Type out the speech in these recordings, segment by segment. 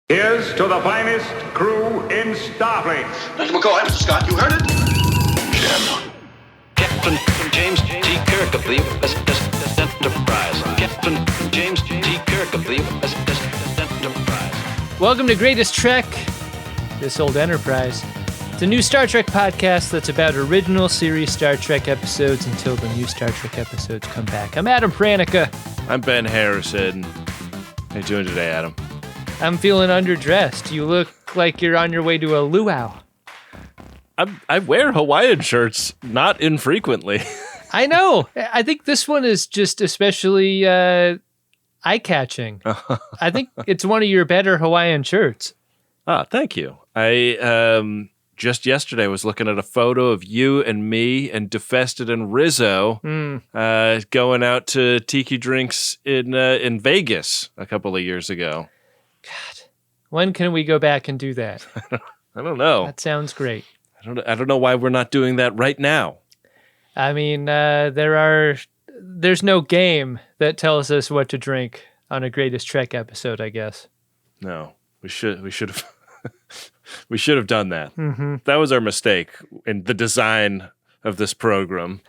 Here's to the finest crew in Starfleet. Dr. McCoy, Mr. Scott, you heard it? Jim. Captain James T. Kirk of the USS Enterprise. Captain James T. Kirk of the USS Enterprise. Welcome to Greatest Trek, this old Enterprise. It's a new Star Trek podcast that's about original series Star Trek episodes until the new Star Trek episodes come back. I'm Adam Pranica. I'm Ben Harrison. How you doing today, Adam? I'm feeling underdressed. You look like you're on your way to a luau. I wear Hawaiian shirts not infrequently. I know. I think this one is just especially eye-catching. I think it's one of your better Hawaiian shirts. Ah, thank you. I just yesterday was looking at a photo of you and me and Defested and Rizzo going out to tiki drinks in Vegas a couple of years ago. God, when can we go back and do that? I don't know. That sounds great. I don't know why we're not doing that right now. I mean, there's no game that tells us what to drink on a Greatest Trek episode, I guess. No, we should have we should have done that. Mm-hmm. That was our mistake in the design of this program.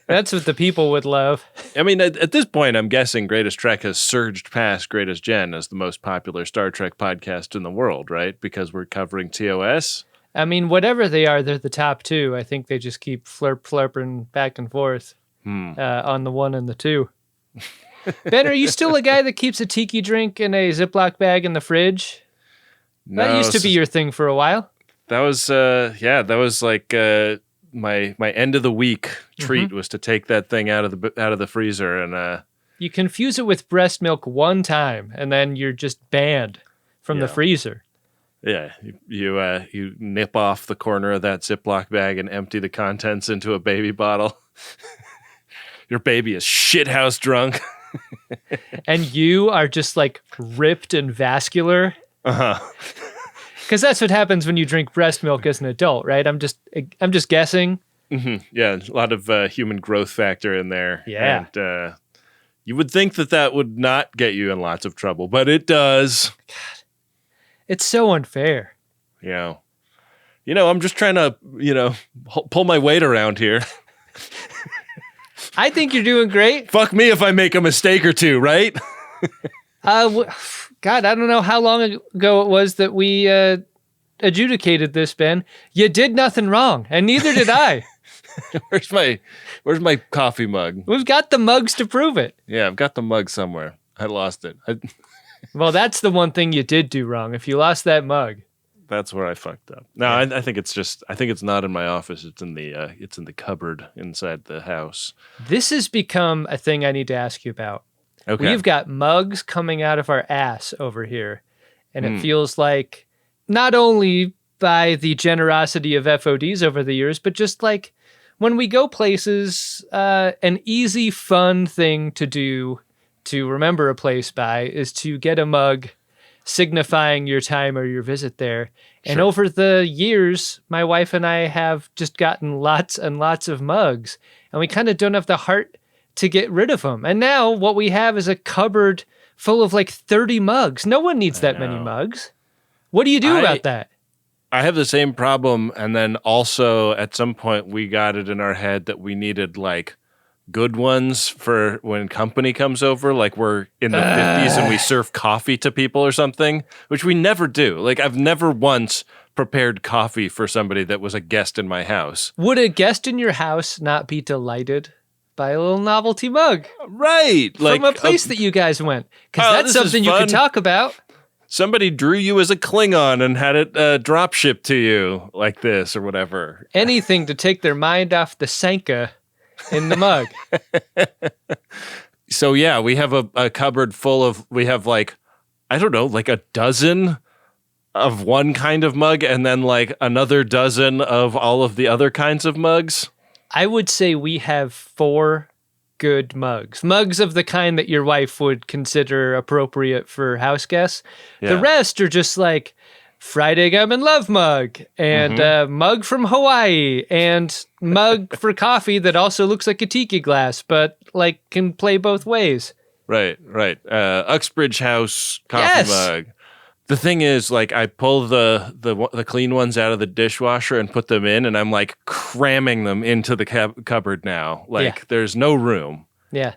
That's what the people would love. I mean, at this point, I'm guessing Greatest Trek has surged past Greatest Gen as the most popular Star Trek podcast in the world, right? Because we're covering TOS. I mean, whatever they are, they're the top two. I think they just keep flirping back and forth on the one and the two. Ben, are you still a guy that keeps a tiki drink in a Ziploc bag in the fridge? No, that used to be your thing for a while. That was, that was like my end of the week treat was to take that thing out of the freezer and. You confuse it with breast milk one time, and then you're just banned from the freezer. Yeah, you nip off the corner of that Ziploc bag and empty the contents into a baby bottle. Your baby is shithouse drunk. And you are just like ripped and vascular. Uh-huh. Because that's what happens when you drink breast milk as an adult, right? I'm just guessing. Mm-hmm. Yeah, a lot of human growth factor in there. Yeah. And you would think that would not get you in lots of trouble, but it does. God. It's so unfair. Yeah. I'm just trying to, pull my weight around here. I think you're doing great. Fuck me if I make a mistake or two, right? God, I don't know how long ago it was that we adjudicated this, Ben. You did nothing wrong, and neither did I. Where's my coffee mug? We've got the mugs to prove it. Yeah, I've got the mug somewhere. I lost it. Well, that's the one thing you did do wrong. If you lost that mug, that's where I fucked up. No, yeah. I think it's not in my office. It's in the cupboard inside the house. This has become a thing I need to ask you about. Okay. We've got mugs coming out of our ass over here, and it feels like not only by the generosity of FODs over the years, but just like when we go places, an easy, fun thing to do to remember a place by is to get a mug signifying your time or your visit there. And Sure. over the years, my wife and I have just gotten lots and lots of mugs, and we kind of don't have the heart to get rid of them. And now what we have is a cupboard full of like 30 mugs. No one needs that many mugs. What do you do about that? I have the same problem. And then also at some point we got it in our head that we needed like good ones for when company comes over, like we're in the 50s and we serve coffee to people or something, which we never do. Like I've never once prepared coffee for somebody that was a guest in my house. Would a guest in your house not be delighted by a little novelty mug? Right. From a place that you guys went. Because that's something you could talk about. Somebody drew you as a Klingon and had it drop shipped to you like this or whatever. Anything to take their mind off the Sanka in the mug. So yeah, we have a cupboard full of, we have like, I don't know, like a dozen of one kind of mug and then like another dozen of all of the other kinds of mugs. I would say we have 4 good mugs. Mugs of the kind that your wife would consider appropriate for house guests. Yeah. The rest are just like fried egg I'm in love mug and mug from Hawaii and mug for coffee that also looks like a tiki glass but like can play both ways. Right. Uxbridge House coffee mug. The thing is, like, I pull the clean ones out of the dishwasher and put them in, and I'm like cramming them into the cupboard now. Like, there's no room. Yeah.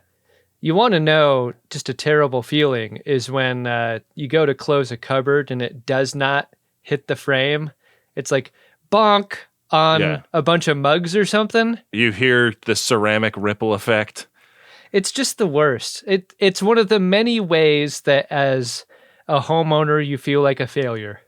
You want to know, just a terrible feeling is when you go to close a cupboard and it does not hit the frame. It's like bonk on a bunch of mugs or something. You hear the ceramic ripple effect. It's just the worst. It's one of the many ways that as a homeowner you feel like a failure.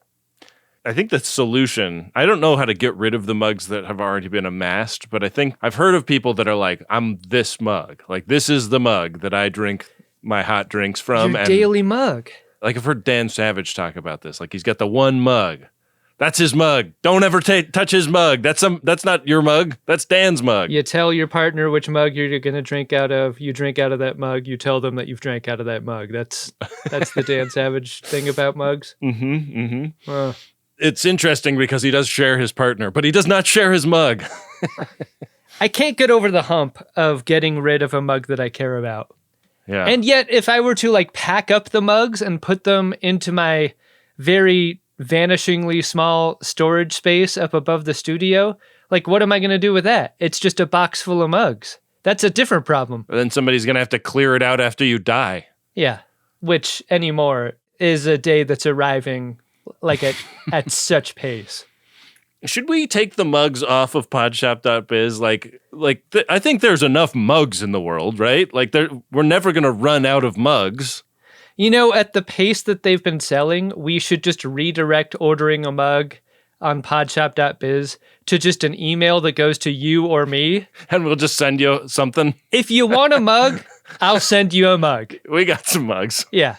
I think the solution, I don't know how to get rid of the mugs that have already been amassed, but I think I've heard of people that are like, I'm this mug. Like, this is the mug that I drink my hot drinks from. Your daily mug. Like, I've heard Dan Savage talk about this. Like, he's got the one mug. That's his mug. Don't ever touch his mug. That's not your mug. That's Dan's mug. You tell your partner which mug you're going to drink out of. You drink out of that mug. You tell them that you've drank out of that mug. That's the Dan Savage thing about mugs. It's interesting because he does share his partner, but he does not share his mug. I can't get over the hump of getting rid of a mug that I care about. Yeah. And yet, if I were to like pack up the mugs and put them into my very vanishingly small storage space up above the studio, like what am I going to do with that? It's just a box full of mugs. That's a different problem. Then somebody's going to have to clear it out after you die. Yeah. Which anymore is a day that's arriving like at such pace. Should we take the mugs off of podshop.biz? I think there's enough mugs in the world, right? Like we're never going to run out of mugs. You know, at the pace that they've been selling, we should just redirect ordering a mug on podshop.biz to just an email that goes to you or me. And we'll just send you something. If you want a mug, I'll send you a mug. We got some mugs. Yeah.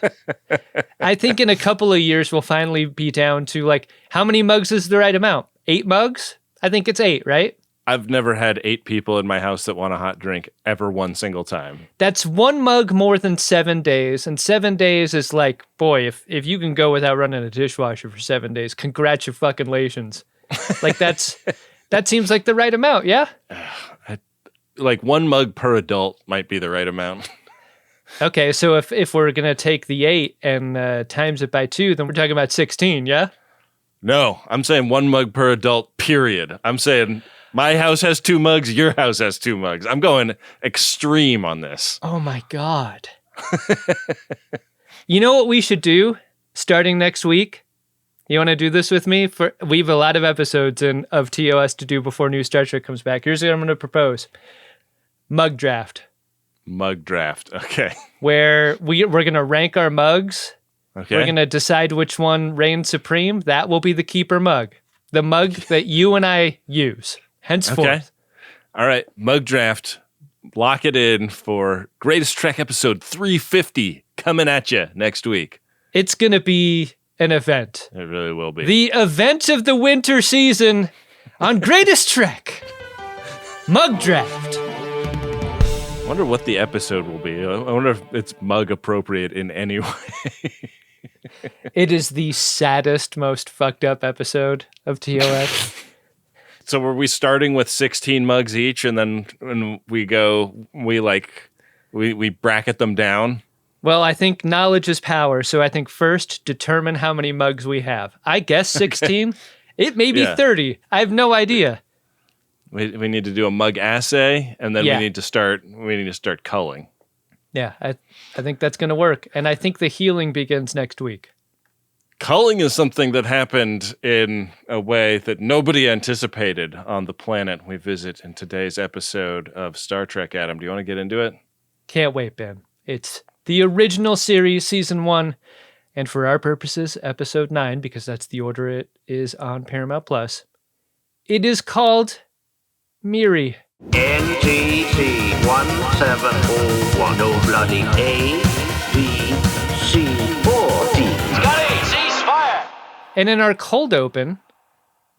I think in a couple of years, we'll finally be down to like, how many mugs is the right amount? 8 mugs? I think it's 8, right? I've never had 8 people in my house that want a hot drink ever one single time. That's 1 mug more than 7 days. And 7 days is like, boy, if you can go without running a dishwasher for 7 days, congratulations. Like that seems like the right amount, yeah? Like 1 mug per adult might be the right amount. Okay, so if we're going to take the 8 and times it by 2, then we're talking about 16, yeah? No, I'm saying 1 mug per adult, period. I'm saying my house has 2 mugs, your house has 2 mugs. I'm going extreme on this. Oh my God. You know what we should do starting next week? You want to do this with me? We have a lot of episodes of TOS to do before new Star Trek comes back. Here's what I'm going to propose. Mug draft. Mug draft, okay. Where we're going to rank our mugs. Okay. We're going to decide which one reigns supreme. That will be the keeper mug. The mug that you and I use. Henceforth. Okay. All right. Mug draft. Lock it in for Greatest Trek episode 350 coming at you next week. It's going to be an event. It really will be. The event of the winter season on Greatest Trek. Mug draft. I wonder what the episode will be. I wonder if it's mug appropriate in any way. It is the saddest, most fucked up episode of TOS. So were we starting with 16 mugs each, and then when we bracket them down? Well, I think knowledge is power, so I think first determine how many mugs we have. I guess 16. It may be 30. I have no idea. We need to do a mug assay, and then we need to start culling. Yeah, I think that's going to work, and I think the healing begins next week. Culling is something that happened in a way that nobody anticipated on the planet we visit in today's episode of Star Trek. Adam, do you want to get into it? Can't wait, Ben. It's the original series, Season 1, and for our purposes, Episode 9, because that's the order it is on Paramount+. It is called Miri. NTC 1701. No bloody A, B, C, or D. Scotty, ceasefire! And in our cold open,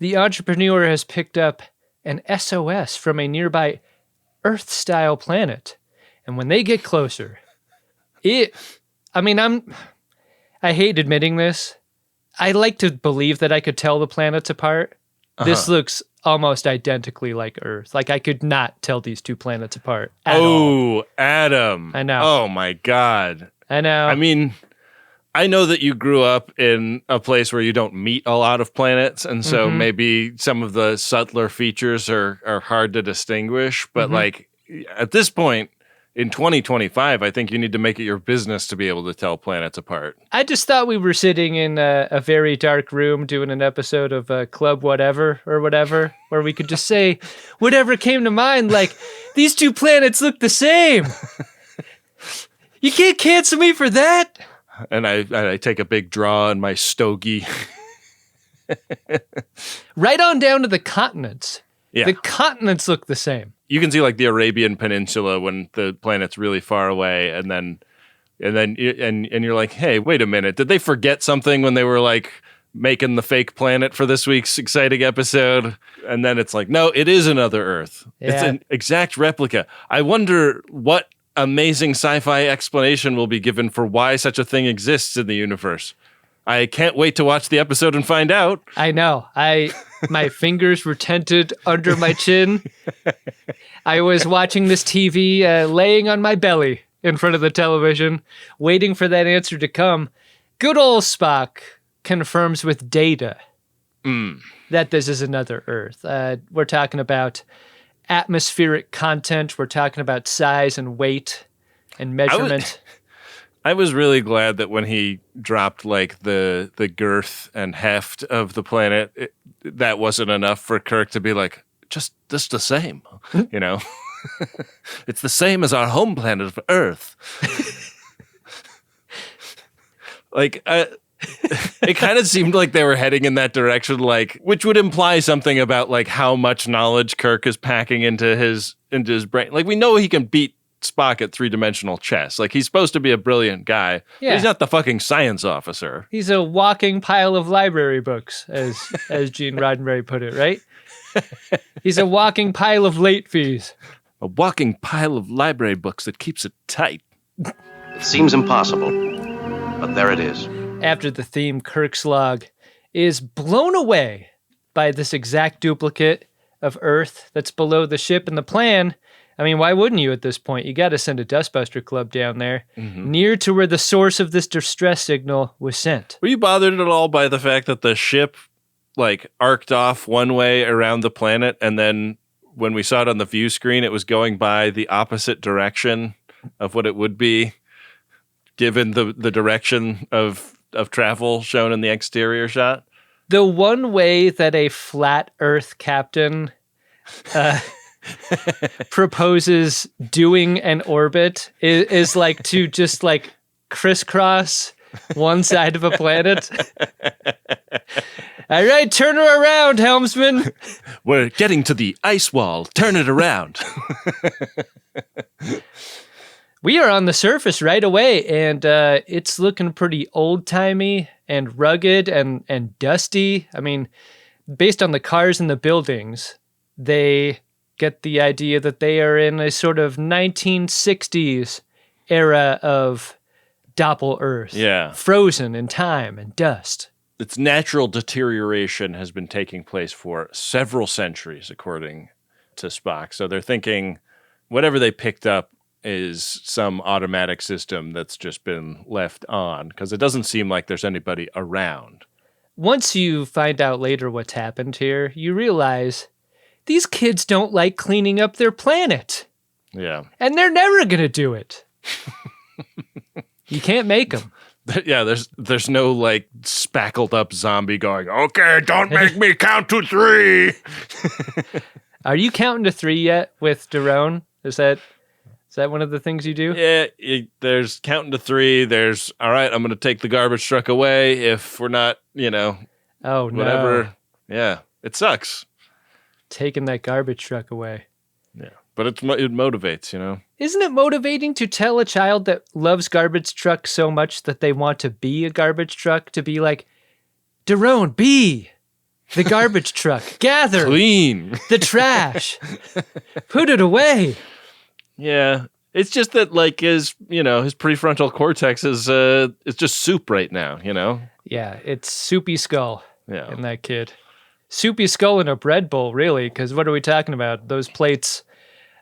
the entrepreneur has picked up an SOS from a nearby Earth-style planet. And when they get closer, I hate admitting this. I like to believe that I could tell the planets apart. This looks almost identically like Earth. Like I could not tell these two planets apart at all. Adam. I know. Oh my God. I know. I mean, I know that you grew up in a place where you don't meet a lot of planets, and so maybe some of the subtler features are hard to distinguish. But like at this point in 2025, I think you need to make it your business to be able to tell planets apart. I just thought we were sitting in a very dark room doing an episode of Club Whatever or whatever, where we could just say whatever came to mind, like, these two planets look the same. You can't cancel me for that. And I take a big draw in my stogie. Right on down to the continents. Yeah. The continents look the same. You can see like the Arabian Peninsula when the planet's really far away, and you're like, hey, wait a minute, did they forget something when they were like making the fake planet for this week's exciting episode? And then it's like, no, it is another Earth. Yeah. It's an exact replica. I wonder what amazing sci-fi explanation will be given for why such a thing exists in the universe. I can't wait to watch the episode and find out. I know. My fingers were tented under my chin. I was watching this TV, laying on my belly in front of the television, waiting for that answer to come. Good old Spock confirms with data that this is another Earth. We're talking about atmospheric content. We're talking about size and weight and measurement. I was really glad that when he dropped like the girth and heft of the planet, that wasn't enough for Kirk to be like, just the same, you know? It's the same as our home planet of Earth. Like, it kind of seemed like they were heading in that direction, like, which would imply something about like how much knowledge Kirk is packing into his brain. Like, we know he can beat Spock at 3-dimensional chess. Like, he's supposed to be a brilliant guy. Yeah. But he's not the fucking science officer. He's a walking pile of library books, as Gene Roddenberry put it, right? He's a walking pile of late fees. A walking pile of library books that keeps it tight. It seems impossible, but there it is. After the theme, Kirk's log is blown away by this exact duplicate of Earth that's below the ship. And the plan, I mean, why wouldn't you at this point? You got to send a Dustbuster Club down there, near to where the source of this distress signal was sent. Were you bothered at all by the fact that the ship, like, arced off one way around the planet, and then when we saw it on the view screen, it was going by the opposite direction of what it would be, given the direction of travel shown in the exterior shot? The one way that a flat Earth captain proposes doing an orbit is like to just like crisscross one side of a planet. All right, turn her around, helmsman. We're getting to the ice wall. Turn it around. We are on the surface right away, and it's looking pretty old-timey and rugged and dusty. I mean, based on the cars and the buildings, they get the idea that they are in a sort of 1960s era of Doppel-Earth. Yeah. Frozen in time and dust. Its natural deterioration has been taking place for several centuries, according to Spock. So they're thinking whatever they picked up is some automatic system that's just been left on, because it doesn't seem like there's anybody around. Once you find out later what's happened here, you realize these kids don't like cleaning up their planet. Yeah. And they're never going to do it. You can't make them. Yeah, there's no, like, spackled up zombie going, okay, don't make me count to 3. Are you counting to 3 yet with Daron? Is that one of the things you do? Yeah, there's counting to 3. There's, all right, I'm going to take the garbage truck away if we're not, Oh, whatever. no. Yeah, it sucks. Taking that garbage truck away. Yeah, but it motivates, Isn't it motivating to tell a child that loves garbage trucks so much that they want to be a garbage truck, to be like, Daron, be the garbage truck. Gather Clean the trash. Put it away. Yeah, it's just that, like, his prefrontal cortex is just soup right now, Yeah, it's soupy skull Yeah. in that kid. Soupy skull in a bread bowl, really, because what are we talking about? Those plates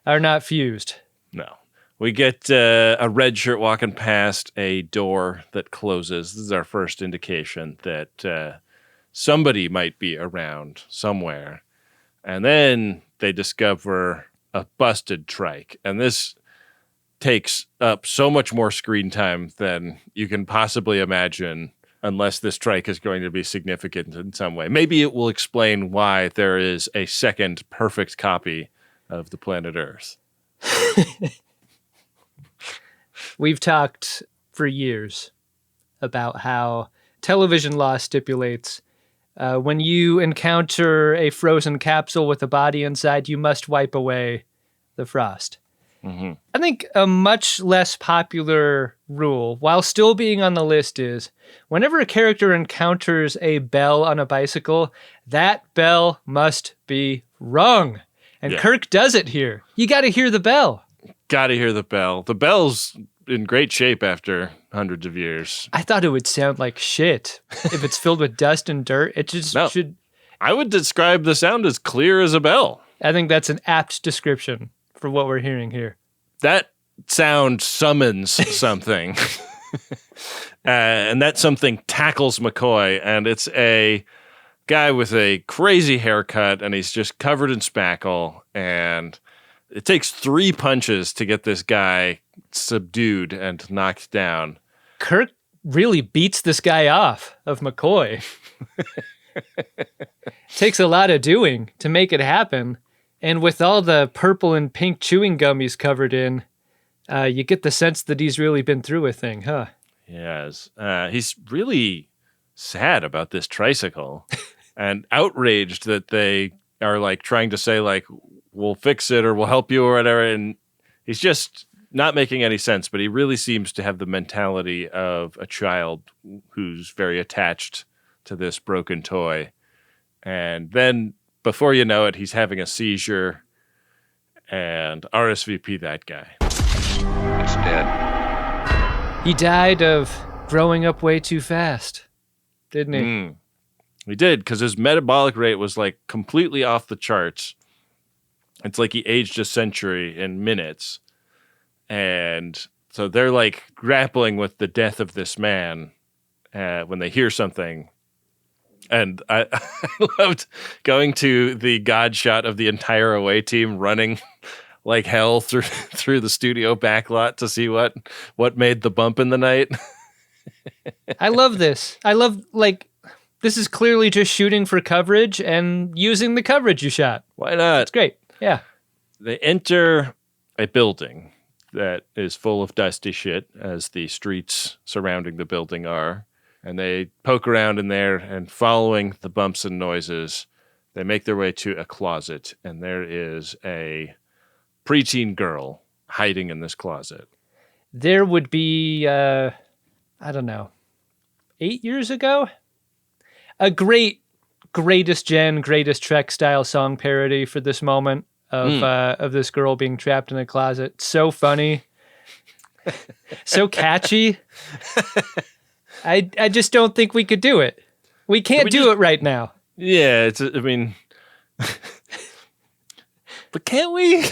are not fused. No. We get a red shirt walking past a door that closes. This is our first indication that somebody might be around somewhere. And then they discover a busted trike. And this takes up so much more screen time than you can possibly imagine, unless this trike is going to be significant in some way. Maybe it will explain why there is a second perfect copy of the planet Earth. We've talked for years about how television law stipulates when you encounter a frozen capsule with a body inside, you must wipe away the frost. Mm-hmm. I think a much less popular rule, while still being on the list, is whenever a character encounters a bell on a bicycle, that bell must be rung. And Kirk does it here. You got to hear the bell. Got to hear the bell. The bell's in great shape after hundreds of years. I thought it would sound like shit. If it's filled with dust and dirt, it just should... I would describe the sound as clear as a bell. I think that's an apt description for what we're hearing here. That sound summons something. And that something tackles McCoy, and it's a guy with a crazy haircut, and he's just covered in spackle, and it takes 3 punches to get this guy subdued and knocked down. Kirk really beats this guy off of McCoy. Takes a lot of doing to make it happen. And with all the purple and pink chewing gum he's covered in, you get the sense that he's really been through a thing, huh? Yes. He's really sad about this tricycle and outraged that they are like trying to say like, we'll fix it or we'll help you or whatever. And he's just not making any sense, but he really seems to have the mentality of a child who's very attached to this broken toy. And then before you know it, he's having a seizure and RSVP that guy. It's dead. He died of growing up way too fast, didn't he? He did, because his metabolic rate was like completely off the charts. It's like he aged a century in minutes. And so they're like grappling with the death of this man when they hear something. And I loved going to the God shot of the entire away team running like hell through the studio backlot to see what made the bump in the night. I love this. I love, like, this is clearly just shooting for coverage and using the coverage you shot. Why not? It's great. Yeah. They enter a building that is full of dusty shit, as the streets surrounding the building are. And they poke around in there, and following the bumps and noises, they make their way to a closet, and there is a preteen girl hiding in this closet. There would be, I don't know, 8 years ago? A greatest gen, greatest Trek style song parody for this moment of this girl being trapped in a closet. So funny. So catchy. I just don't think we could do it. We can't do it right now. Yeah, but can't we?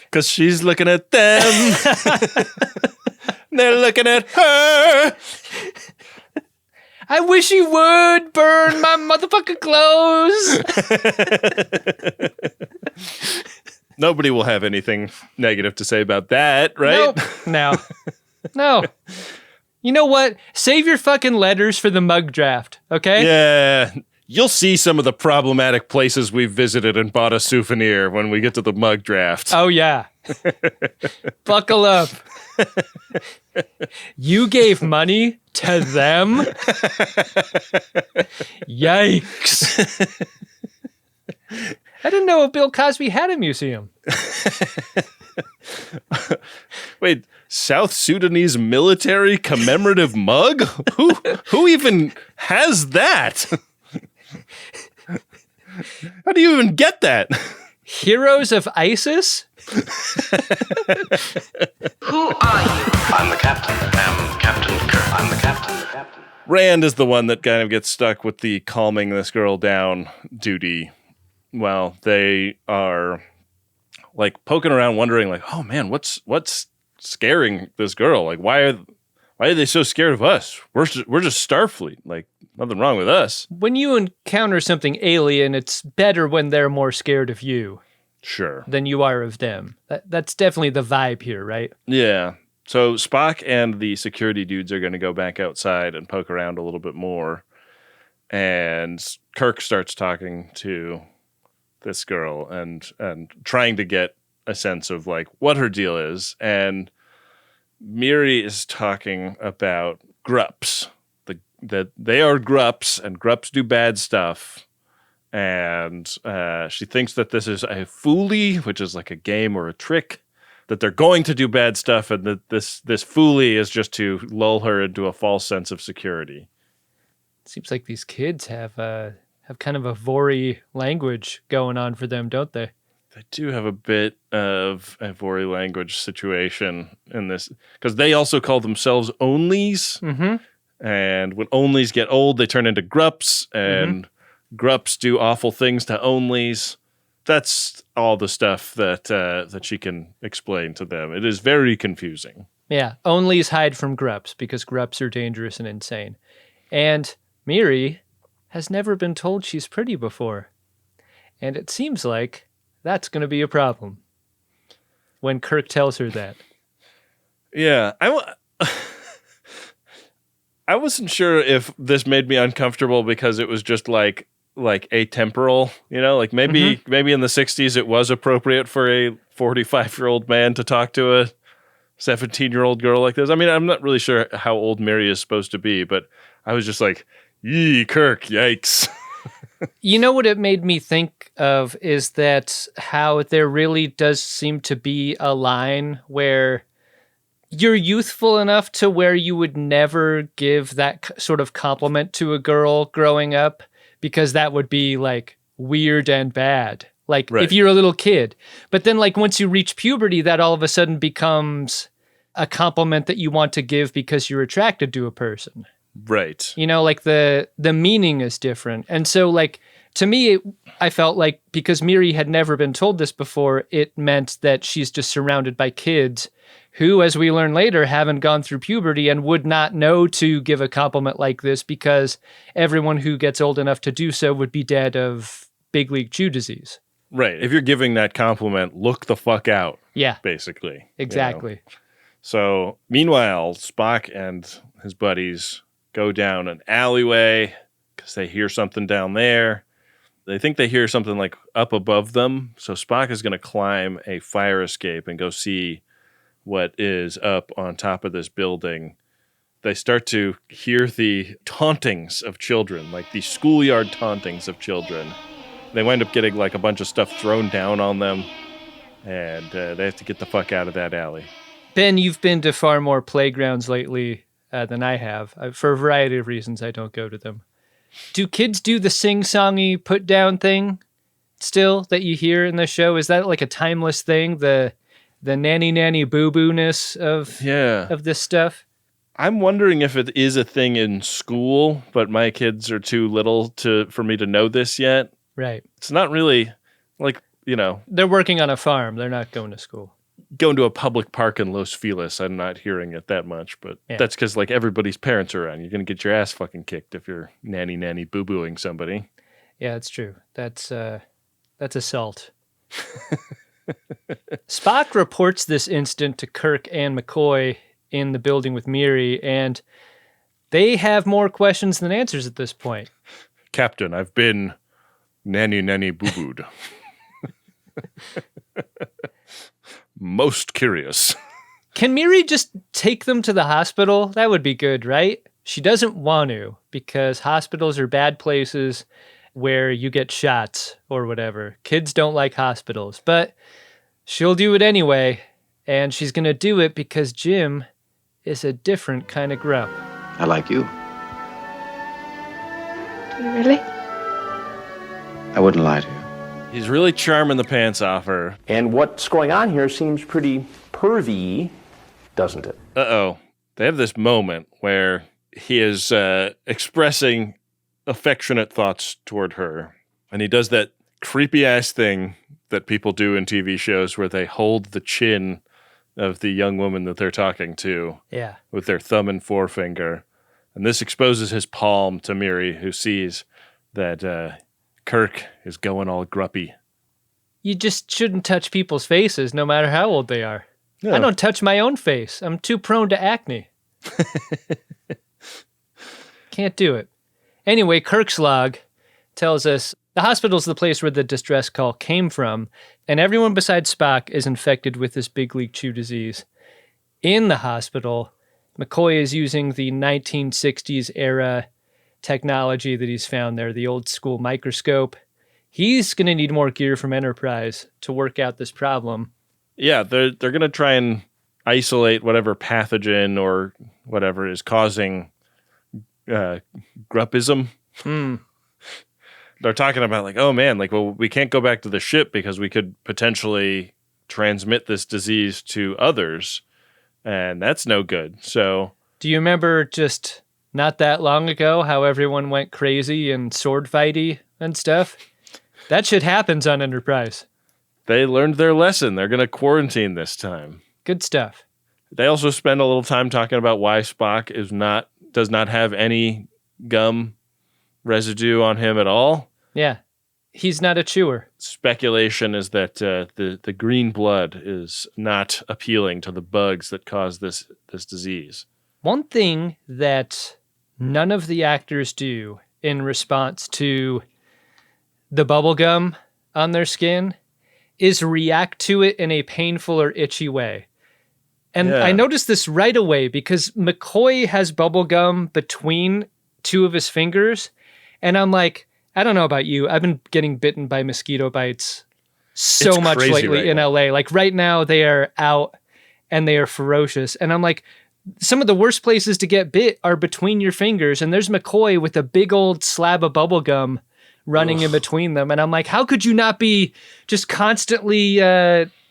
Because she's looking at them. They're looking at her. I wish he would burn my motherfucking clothes. Nobody will have anything negative to say about that, right? Nope. No. You know what? Save your fucking letters for the mug draft, okay? Yeah. You'll see some of the problematic places we've visited and bought a souvenir when we get to the mug draft. Oh, yeah. Buckle up. You gave money to them? Yikes. I didn't know Bill Cosby had a museum. Wait, South Sudanese military commemorative mug? Who even has that? How do you even get that? Heroes of ISIS? Who are you? I'm the captain. I'm Captain Kirk. I'm the captain. Rand is the one that kind of gets stuck with the calming this girl down duty. Well, they are like poking around, wondering like, oh man, what's scaring this girl? Like, why are they so scared of us? We're just Starfleet. Like, nothing wrong with us. When you encounter something alien, it's better when they're more scared of you. Sure. Than you are of them. That's definitely the vibe here, right? Yeah. So Spock and the security dudes are going to go back outside and poke around a little bit more. And Kirk starts talking to this girl and trying to get a sense of like what her deal is. And Miri is talking about grups. That they are grups and grups do bad stuff. And she thinks that this is a foolie, which is like a game or a trick, that they're going to do bad stuff, and that this foolie is just to lull her into a false sense of security. Seems like these kids have kind of a Vori language going on for them, don't they? They do have a bit of a Vori language situation in this, because they also call themselves onlys. Mm-hmm. And when onlys get old, they turn into grups, and grups do awful things to onlys. That's all the stuff that she can explain to them. It is very confusing. Yeah, onlys hide from grups because grups are dangerous and insane. And Miri has never been told she's pretty before. And it seems like that's going to be a problem when Kirk tells her that. Yeah, I wasn't sure if this made me uncomfortable because it was just like atemporal, you know, like maybe in the 60s it was appropriate for a 45-year-old man to talk to a 17-year-old girl like this. I mean, I'm not really sure how old Miri is supposed to be, but I was just like, yee, Kirk, yikes. You know what it made me think of is that how there really does seem to be a line where you're youthful enough to where you would never give that sort of compliment to a girl growing up, because that would be like weird and bad. Like if you're a little kid. But then like once you reach puberty, that all of a sudden becomes a compliment that you want to give because you're attracted to a person. Right. You know, like the meaning is different. And so like to me, I felt like because Miri had never been told this before, it meant that she's just surrounded by kids who, as we learn later, haven't gone through puberty and would not know to give a compliment like this because everyone who gets old enough to do so would be dead of big league chew disease. Right. If you're giving that compliment, look the fuck out. Yeah. Basically. Exactly. You know? So, meanwhile, Spock and his buddies go down an alleyway because they hear something down there. They think they hear something like up above them. So Spock is going to climb a fire escape and go see what is up on top of this building. They start to hear the tauntings of children, like the schoolyard tauntings of children. They wind up getting like a bunch of stuff thrown down on them, and they have to get the fuck out of that alley. Ben, you've been to far more playgrounds lately than I have. For a variety of reasons, I don't go to them. Do kids do the sing-songy put-down thing still that you hear in the show? Is that like a timeless thing, the nanny boo-boo-ness of this stuff? I'm wondering if it is a thing in school, but my kids are too little for me to know this yet. Right. It's not really like, you know. They're working on a farm. They're not going to school. Going to a public park in Los Feliz, I'm not hearing it that much, but that's because like everybody's parents are around. You're going to get your ass fucking kicked if you're nanny boo-booing somebody. Yeah, that's true. That's assault. Spock reports this incident to Kirk and McCoy in the building with Miri, and they have more questions than answers at this point. Captain, I've been nanny boo-booed. Most curious. Can Miri just take them to the hospital? That would be good, right? She doesn't want to, because hospitals are bad places where you get shots or whatever. Kids don't like hospitals, but she'll do it anyway, and she's going to do it because Jim is a different kind of grup. I like you. Do you really? I wouldn't lie to you. He's really charming the pants off her. And what's going on here seems pretty pervy, doesn't it? Uh-oh. They have this moment where he is expressing affectionate thoughts toward her. And he does that creepy ass thing that people do in TV shows where they hold the chin of the young woman that they're talking to with their thumb and forefinger. And this exposes his palm to Miri, who sees that Kirk is going all grumpy. You just shouldn't touch people's faces, no matter how old they are. Yeah. I don't touch my own face. I'm too prone to acne. Can't do it. Anyway, Kirk's log tells us the hospital's the place where the distress call came from, and everyone besides Spock is infected with this big league chew disease. In the hospital, McCoy is using the 1960s era technology that he's found there, the old school microscope. He's going to need more gear from Enterprise to work out this problem. Yeah, they're going to try and isolate whatever pathogen or whatever is causing gruppism. They're talking about like, oh man, like, well, we can't go back to the ship because we could potentially transmit this disease to others, and that's no good. So, do you remember just not that long ago how everyone went crazy and sword fighty and stuff? That shit happens on Enterprise. They learned their lesson. They're going to quarantine this time. Good stuff. They also spend a little time talking about why Spock does not have any gum residue on him at all. Yeah, he's not a chewer. Speculation is that the green blood is not appealing to the bugs that cause this disease. One thing that none of the actors do in response to the bubble gum on their skin is react to it in a painful or itchy way. And I noticed this right away because McCoy has bubble gum between two of his fingers. And I'm like, I don't know about you. I've been getting bitten by mosquito bites so much lately in LA. Like right now they are out and they are ferocious. And I'm like, some of the worst places to get bit are between your fingers. And there's McCoy with a big old slab of bubble gum running in between them. And I'm like, how could you not be just constantly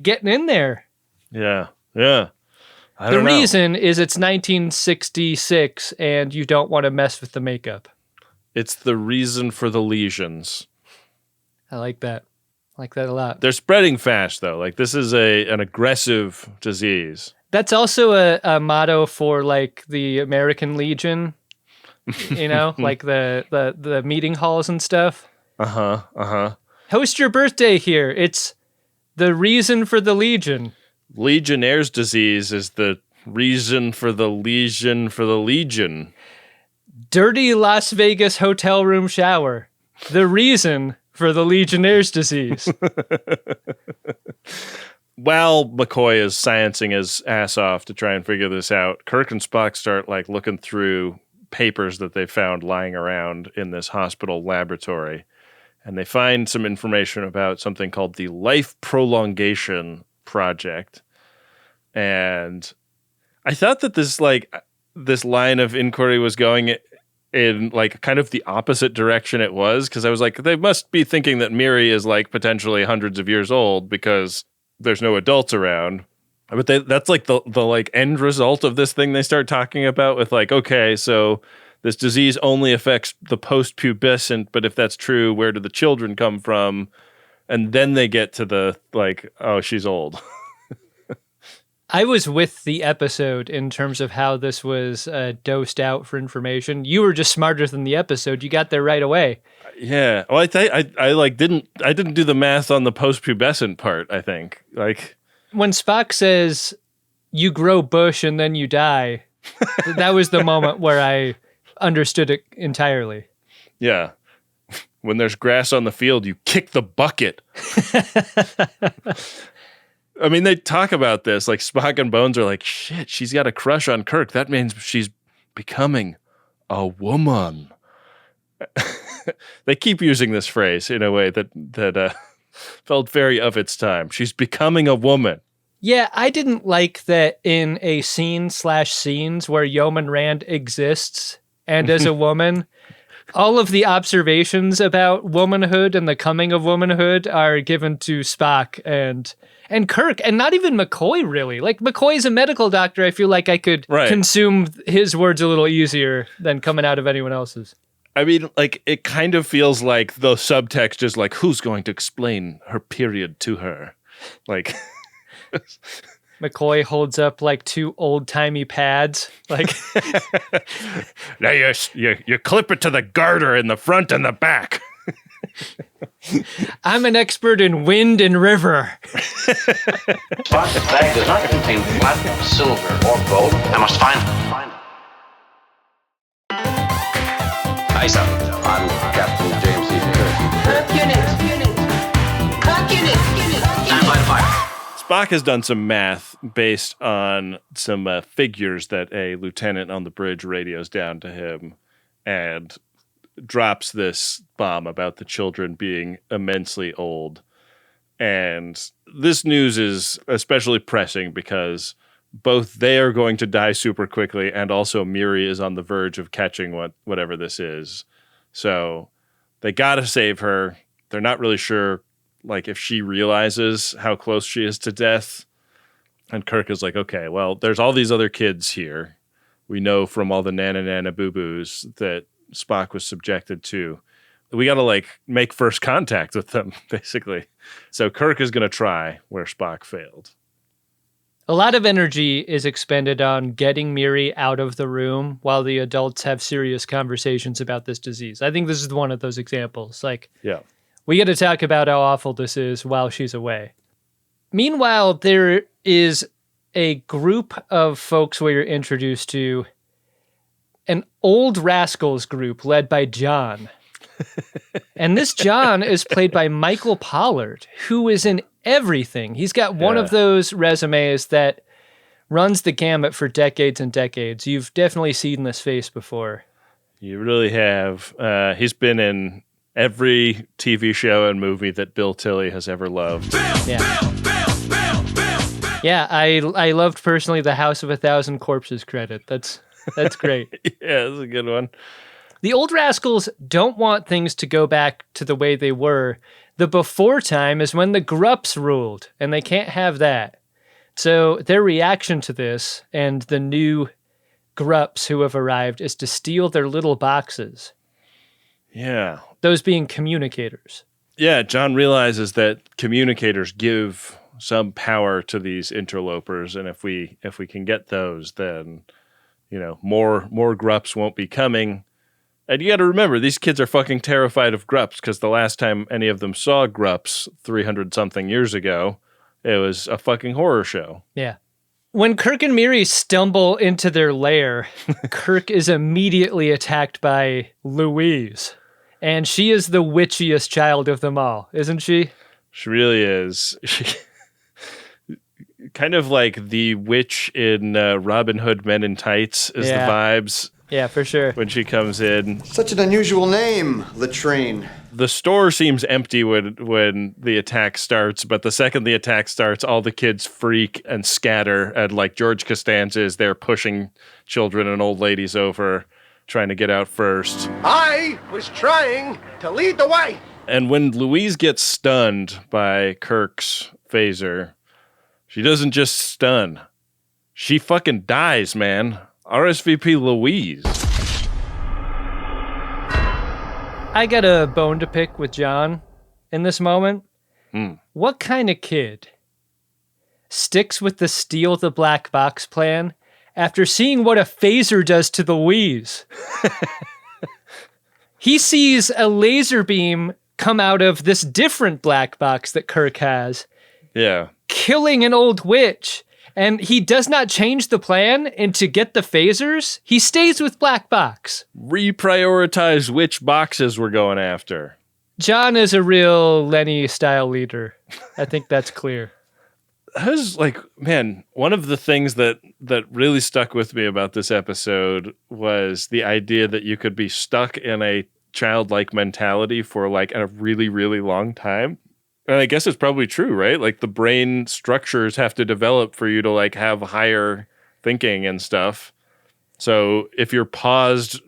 getting in there? Yeah. Yeah. The reason is it's 1966 and you don't want to mess with the makeup. It's the reason for the lesions. I like that. I like that a lot. They're spreading fast, though. Like, this is an aggressive disease. That's also a motto for, like, the American Legion, you know, like the meeting halls and stuff. Host your birthday here. It's the reason for the Legion. Legionnaire's disease is the reason for the lesion for the Legion. Dirty Las Vegas hotel room shower. The reason for the Legionnaire's disease. While McCoy is sciencing his ass off to try and figure this out, Kirk and Spock start like looking through papers that they found lying around in this hospital laboratory. And they find some information about something called the Life Prolongation Project. And I thought that this line of inquiry was going in like kind of the opposite direction it was, because I was like, they must be thinking that Miri is like potentially hundreds of years old because there's no adults around. But that's like the like end result of this thing they start talking about with like, okay, so this disease only affects the post-pubescent, but if that's true, where do the children come from? And then they get to the like, oh, she's old. I was with the episode in terms of how this was dosed out for information. You were just smarter than the episode. You got there right away. Yeah. Well, I didn't do the math on the post-pubescent part, I think. Like when Spock says you grow bush and then you die, that was the moment where I understood it entirely. Yeah. When there's grass on the field, you kick the bucket. I mean, they talk about this, like Spock and Bones are like, shit, she's got a crush on Kirk. That means she's becoming a woman. They keep using this phrase in a way that felt very of its time. She's becoming a woman. Yeah, I didn't like that in a scene/scenes where Yeoman Rand exists and as a woman, all of the observations about womanhood and the coming of womanhood are given to Spock and Kirk, and not even McCoy, really. Like, McCoy's a medical doctor. I feel like I could consume his words a little easier than coming out of anyone else's. I mean, like, it kind of feels like the subtext is like, who's going to explain her period to her? Like, McCoy holds up like 2 old-timey pads. Like, now you clip it to the garter in the front and the back. I'm an expert in wind and river. Spock's bag does not contain platinum, silver, or gold. I must find it. Hi, sir. I'm Captain James C. Stand by the fire. Spock has done some math based on some figures that a lieutenant on the bridge radios down to him and drops this bomb about the children being immensely old. And this news is especially pressing because both they are going to die super quickly and also Miri is on the verge of catching whatever this is. So they got to save her. They're not really sure like if she realizes how close she is to death. And Kirk is like, okay, well, there's all these other kids here. We know from all the nana boo-boos that Spock was subjected to. We got to like make first contact with them, basically. So Kirk is going to try where Spock failed. A lot of energy is expended on getting Miri out of the room while the adults have serious conversations about this disease. I think this is one of those examples. Like, yeah, we got to talk about how awful this is while she's away. Meanwhile, there is a group of folks we're introduced to, an old rascals group led by John. And this John is played by Michael Pollard, who is in everything. He's got one of those resumes that runs the gamut for decades and decades. You've definitely seen this face before. You really have. He's been in every TV show and movie that Bill Tilley has ever loved. Yeah, I loved personally the House of a Thousand Corpses credit. That's great. Yeah, that's a good one. The old rascals don't want things to go back to the way they were. The before time is when the Grups ruled, and they can't have that. So their reaction to this and the new Grups who have arrived is to steal their little boxes. Yeah. Those being communicators. Yeah, John realizes that communicators give some power to these interlopers, and if we can get those, then more Grups won't be coming. And you got to remember, these kids are fucking terrified of Grups because the last time any of them saw Grups 300-something years ago, it was a fucking horror show. Yeah. When Kirk and Miri stumble into their lair, Kirk is immediately attacked by Louise. And she is the witchiest child of them all, isn't she? She really is. Kind of like the witch in Robin Hood Men in Tights is the vibes. Yeah, for sure. When she comes in. Such an unusual name, Latrine. The store seems empty when the attack starts, but the second the attack starts, all the kids freak and scatter. And like George Costanza is there pushing children and old ladies over, trying to get out first. I was trying to lead the way. And when Louise gets stunned by Kirk's phaser, she doesn't just stun. She fucking dies, man. RSVP Louise. I got a bone to pick with John in this moment. What kind of kid sticks with the steal the black box plan after seeing what a phaser does to Louise? He sees a laser beam come out of this different black box that Kirk has. Yeah. Killing an old witch. And he does not change the plan, and to get the phasers, he stays with black box. Reprioritize which boxes we're going after. John is a real Lenny-style leader. I think that's clear. That was like, man, one of the things that really stuck with me about this episode was the idea that you could be stuck in a childlike mentality for like a really, really long time. And I guess it's probably true, right? Like the brain structures have to develop for you to like have higher thinking and stuff. So if you're paused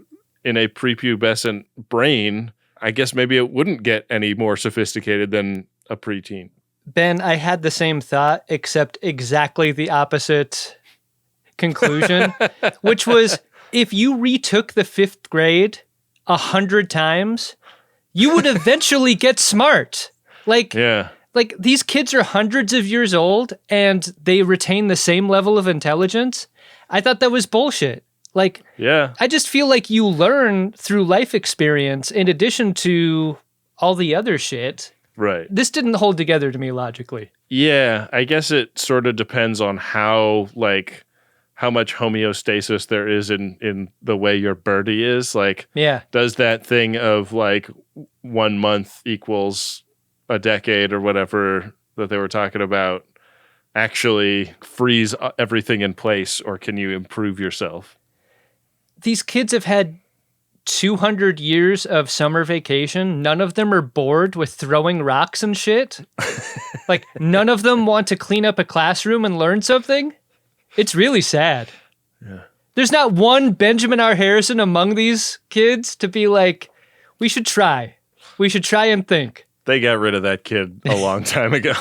in a prepubescent brain, I guess maybe it wouldn't get any more sophisticated than a preteen. Ben, I had the same thought, except exactly the opposite conclusion, which was if you retook the 5th grade 100 times, you would eventually get smart. Like these kids are hundreds of years old and they retain the same level of intelligence. I thought that was bullshit. Like, I just feel like you learn through life experience in addition to all the other shit. Right. This didn't hold together to me logically. Yeah, I guess it sort of depends on how much homeostasis there is in the way your birdie is. Like, does that thing of like 1 month equals a decade or whatever that they were talking about actually freeze everything in place, or can you improve yourself? These kids have had 200 years of summer vacation. None of them are bored with throwing rocks and shit. Like, none of them want to clean up a classroom and learn something. It's really sad. Yeah. There's not one Benjamin R. Harrison among these kids to be like, we should try. We should try and think. They got rid of that kid a long time ago.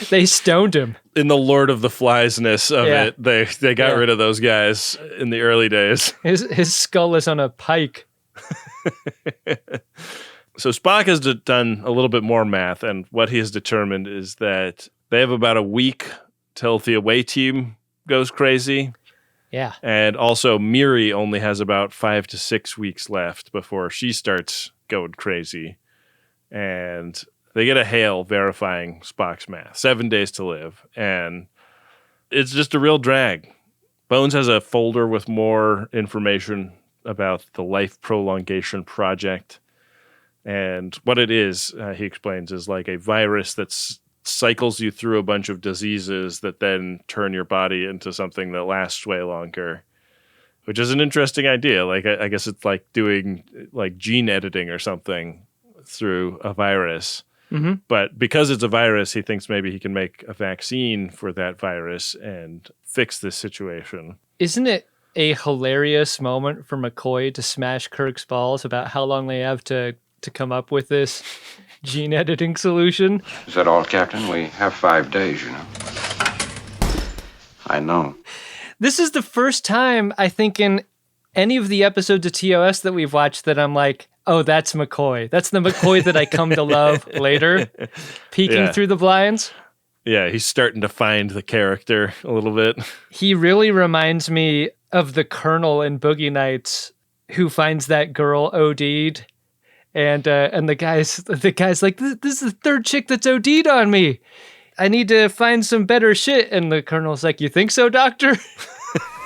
They stoned him. In the Lord of the Flies-ness of it, they got rid of those guys in the early days. His skull is on a pike. So Spock has done a little bit more math, and what he has determined is that they have about a week till the away team goes crazy. Yeah. And also Miri only has about 5 to 6 weeks left before she starts going crazy. And they get a hail verifying Spock's math. 7 days to live. And it's just a real drag. Bones has a folder with more information about the Life Prolongation Project. And what it is, he explains, is like a virus that cycles you through a bunch of diseases that then turn your body into something that lasts way longer, which is an interesting idea. Like, I guess it's like doing like gene editing or something through a virus. Mm-hmm. But because it's a virus, he thinks maybe he can make a vaccine for that virus and fix this situation. Isn't it a hilarious moment for McCoy to smash Kirk's balls about how long they have to come up with this gene editing solution? Is that all, Captain? We have 5 days, you know. I know. This is the first time, I think, in any of the episodes of TOS that we've watched that I'm like, oh, that's McCoy. That's the McCoy that I come to love later, peeking through the blinds. Yeah, he's starting to find the character a little bit. He really reminds me of the Colonel in Boogie Nights who finds that girl OD'd. And the guy's like, this is the third chick that's OD'd on me. I need to find some better shit. And the Colonel's like, you think so, Doctor?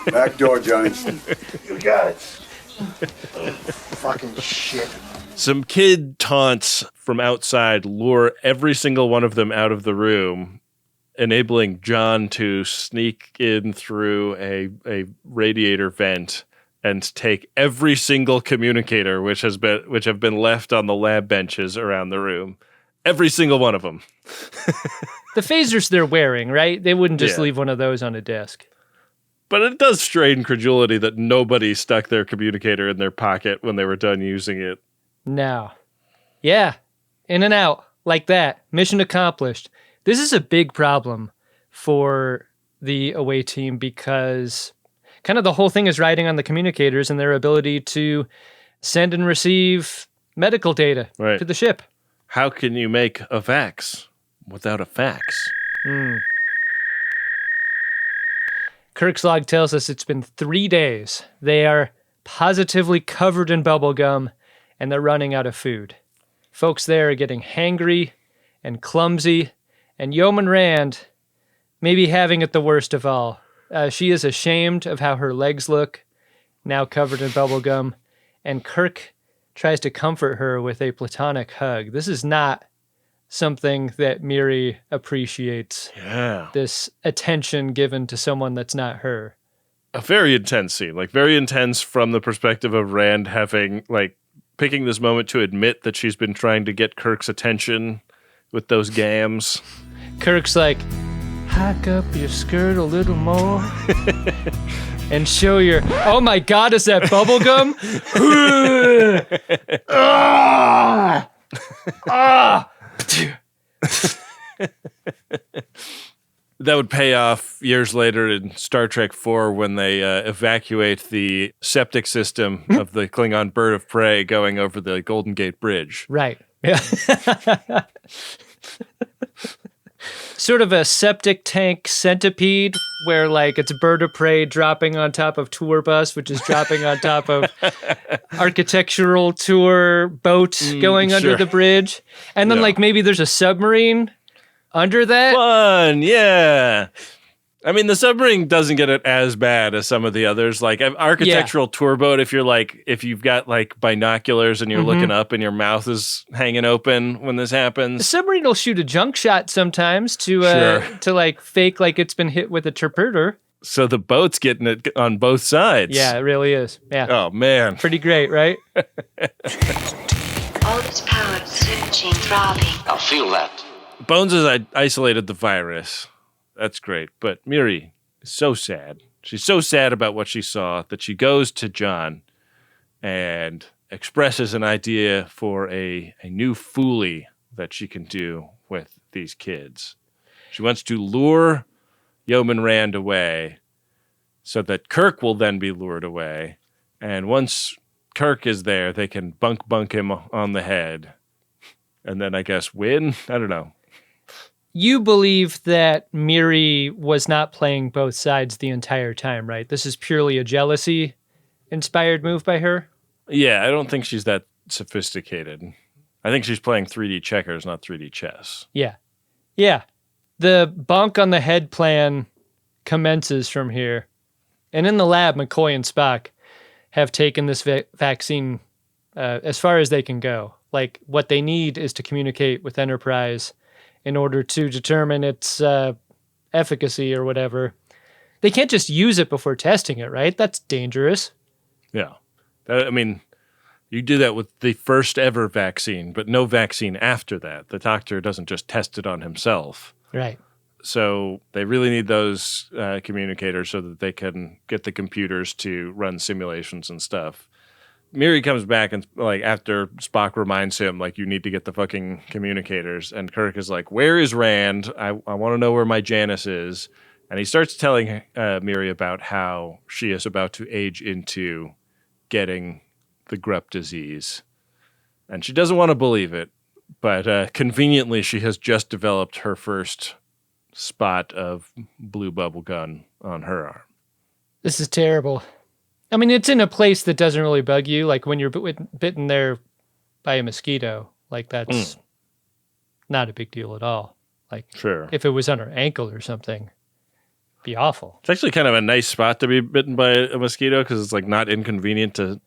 Back door, Johnny. You got it. Fucking shit. Some kid taunts from outside lure every single one of them out of the room, enabling John to sneak in through a radiator vent and take every single communicator which have been left on the lab benches around the room. Every single one of them. The phasers they're wearing, right? They wouldn't just leave one of those on a desk. But it does strain credulity that nobody stuck their communicator in their pocket when they were done using it. No. Yeah. In and out. Like that. Mission accomplished. This is a big problem for the away team because kind of the whole thing is riding on the communicators and their ability to send and receive medical data to the ship. How can you make a fax without a fax? Kirk's log tells us it's been 3 days. They are positively covered in bubblegum, and they're running out of food. Folks there are getting hangry and clumsy, and Yeoman Rand may be having it the worst of all. She is ashamed of how her legs look, now covered in bubblegum, and Kirk tries to comfort her with a platonic hug. This is not something that Miri appreciates. Yeah. This attention given to someone that's not her. A very intense scene, like very intense from the perspective of Rand having, like, picking this moment to admit that she's been trying to get Kirk's attention with those gams. Kirk's like, hike up your skirt a little more and show your, oh my God, is that bubblegum? That would pay off years later in Star Trek IV when they evacuate the septic system of the Klingon bird of prey going over the Golden Gate Bridge. Right. Yeah. Sort of a septic tank centipede where like it's a bird of prey dropping on top of tour bus, which is dropping on top of architectural tour boat going under the bridge. And then like maybe there's a submarine under that. Fun, yeah. I mean, the submarine doesn't get it as bad as some of the others. Like architectural tour boat, if you've got like binoculars and you're looking up and your mouth is hanging open when this happens. The submarine will shoot a junk shot sometimes to like fake like it's been hit with a torpedo. So the boat's getting it on both sides. Yeah, it really is. Yeah. Oh, man. Pretty great, right? All its power surging, throbbing. I'll feel that. Bones has isolated the virus. That's great. But Miri is so sad. She's so sad about what she saw that she goes to John and expresses an idea for a new foolie that she can do with these kids. She wants to lure Yeoman Rand away so that Kirk will then be lured away. And once Kirk is there, they can bunk him on the head. And then I guess win? I don't know. You believe that Miri was not playing both sides the entire time, right? This is purely a jealousy-inspired move by her? Yeah, I don't think she's that sophisticated. I think she's playing 3D checkers, not 3D chess. Yeah. Yeah. The bonk on the head plan commences from here. And in the lab, McCoy and Spock have taken this vaccine as far as they can go. Like, what they need is to communicate with Enterprise in order to determine its efficacy or whatever. They can't just use it before testing it, right? That's dangerous. Yeah. I mean, you do that with the first ever vaccine, but no vaccine after that. The doctor doesn't just test it on himself. Right. So they really need those communicators so that they can get the computers to run simulations and stuff. Miri comes back and like after Spock reminds him like you need to get the fucking communicators, and Kirk is like, "Where is Rand? I want to know where my Janice is." And he starts telling Miri about how she is about to age into getting the Grupp disease, and she doesn't want to believe it, but conveniently she has just developed her first spot of blue bubble gun on her arm. This is terrible. I mean, it's in a place that doesn't really bug you, like when you're bitten there by a mosquito. Like, that's not a big deal at all. Like, sure, if it was on her ankle or something, it'd be awful. It's actually kind of a nice spot to be bitten by a mosquito because it's like not inconvenient to